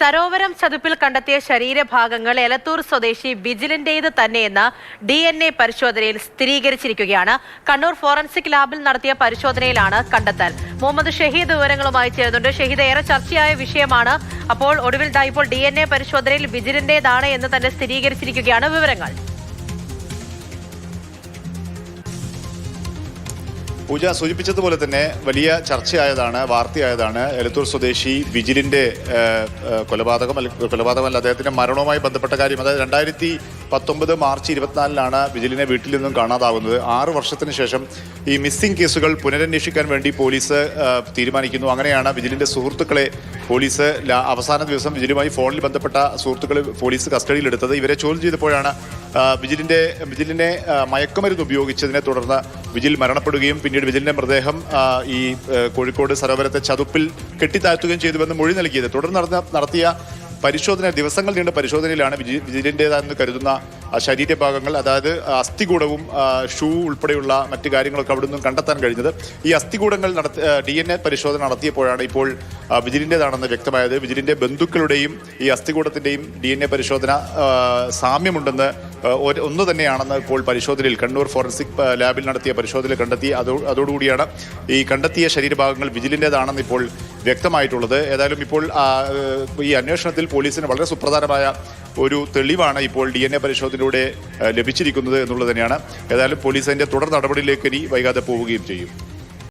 സരോവരം ചതുപ്പിൽ കണ്ടെത്തിയ ശരീരഭാഗങ്ങൾ എലത്തൂർ സ്വദേശി ബിജിലിന്റേത് തന്നെയെന്ന് DNA പരിശോധനയിൽ സ്ഥിരീകരിച്ചിരിക്കുകയാണ്. കണ്ണൂർ ഫോറൻസിക് ലാബിൽ നടത്തിയ പരിശോധനയിലാണ് കണ്ടെത്തൽ. മുഹമ്മദ് ഷഹീദ് വിവരങ്ങളുമായി ചേരുന്നുണ്ട്. ഷഹീദ്, ഏറെ ചർച്ചയായ വിഷയമാണ്. അപ്പോൾ ഒടുവിൽ ഇപ്പോൾ DNA പരിശോധനയിൽ ബിജിലിന്റേതാണ് എന്ന് തന്നെ സ്ഥിരീകരിച്ചിരിക്കുകയാണ്. വിവരങ്ങൾ പൂജ സൂചിപ്പിച്ചതുപോലെ തന്നെ വലിയ ചർച്ചയായതാണ്, വാർത്തയായതാണ് എലത്തൂർ സ്വദേശി ബിജിലിന്റെ കൊലപാതകമല്ല, അദ്ദേഹത്തിന്റെ മരണവുമായി ബന്ധപ്പെട്ട കാര്യം. അതായത് 2019 മാർച്ച് 24 ബിജിലിനെ വീട്ടിൽ നിന്നും കാണാതാവുന്നത്. 6 വർഷത്തിന് ശേഷം ഈ മിസ്സിംഗ് കേസുകൾ പുനരന്വേഷിക്കാൻ വേണ്ടി പോലീസ് തീരുമാനിക്കുന്നു. അങ്ങനെയാണ് ബിജിലിന്റെ സുഹൃത്തുക്കളെ പോലീസ് അവസാന ദിവസം ബിജിലുമായി ഫോണിൽ ബന്ധപ്പെട്ട സുഹൃത്തുക്കളെ പോലീസ് കസ്റ്റഡിയിലെടുത്തത്. ഇവരെ ചോദ്യം ചെയ്തപ്പോഴാണ് ബിജിലിനെ മയക്കുമരുന്ന് ഉപയോഗിച്ചതിനെ തുടർന്ന് ബിജിൽ മരണപ്പെടുകയും പിന്നീട് ബിജിലിന്റെ മൃതദേഹം ഈ കോഴിക്കോട് സരോവരത്തെ ചതുപ്പിൽ കെട്ടിത്താഴ്ത്തുകയും ചെയ്തുവെന്ന് മൊഴി നൽകിയത്. തുടർന്ന് നടത്തിയ ദിവസങ്ങൾ നീണ്ട പരിശോധനയിലാണ് ബിജിലിൻ്റെതാണെന്ന് കരുതുന്ന ശരീരഭാഗങ്ങൾ, അതായത് അസ്ഥികൂടവും ഷൂ ഉൾപ്പെടെയുള്ള മറ്റു കാര്യങ്ങളൊക്കെ അവിടെ നിന്നും കണ്ടെത്താൻ കഴിഞ്ഞത്. ഈ അസ്ഥികൂടങ്ങൾ DNA പരിശോധന നടത്തിയപ്പോഴാണ് ഇപ്പോൾ ബിജിലിൻ്റെതാണെന്ന് വ്യക്തമായത്. ബിജിലിന്റെ ബന്ധുക്കളുടെയും ഈ അസ്ഥികൂടത്തിന്റെയും DNA പരിശോധന സാമ്യമുണ്ടെന്ന് ഒന്ന് തന്നെയാണെന്ന് ഇപ്പോൾ പരിശോധനയിൽ കണ്ണൂർ ഫോറൻസിക് ലാബിൽ നടത്തിയ പരിശോധനയിൽ കണ്ടെത്തി. അതോടുകൂടിയാണ് ഈ കണ്ടെത്തിയ ശരീരഭാഗങ്ങൾ ബിജിലിൻ്റെതാണെന്ന് ഇപ്പോൾ വ്യക്തമായിട്ടുള്ളത്. ഏതായാലും ഇപ്പോൾ ഈ അന്വേഷണത്തിൽ പോലീസിന് വളരെ സുപ്രധാനമായ ഒരു തെളിവാണ് ഇപ്പോൾ DNA പരിശോധനയിലൂടെ ലഭിച്ചിരിക്കുന്നത് എന്നുള്ളത് തന്നെയാണ്. ഏതായാലും പോലീസ് അതിന്റെ തുടർ നടപടിയിലേക്ക് ഇനി വൈകാതെ പോവുകയും ചെയ്യും.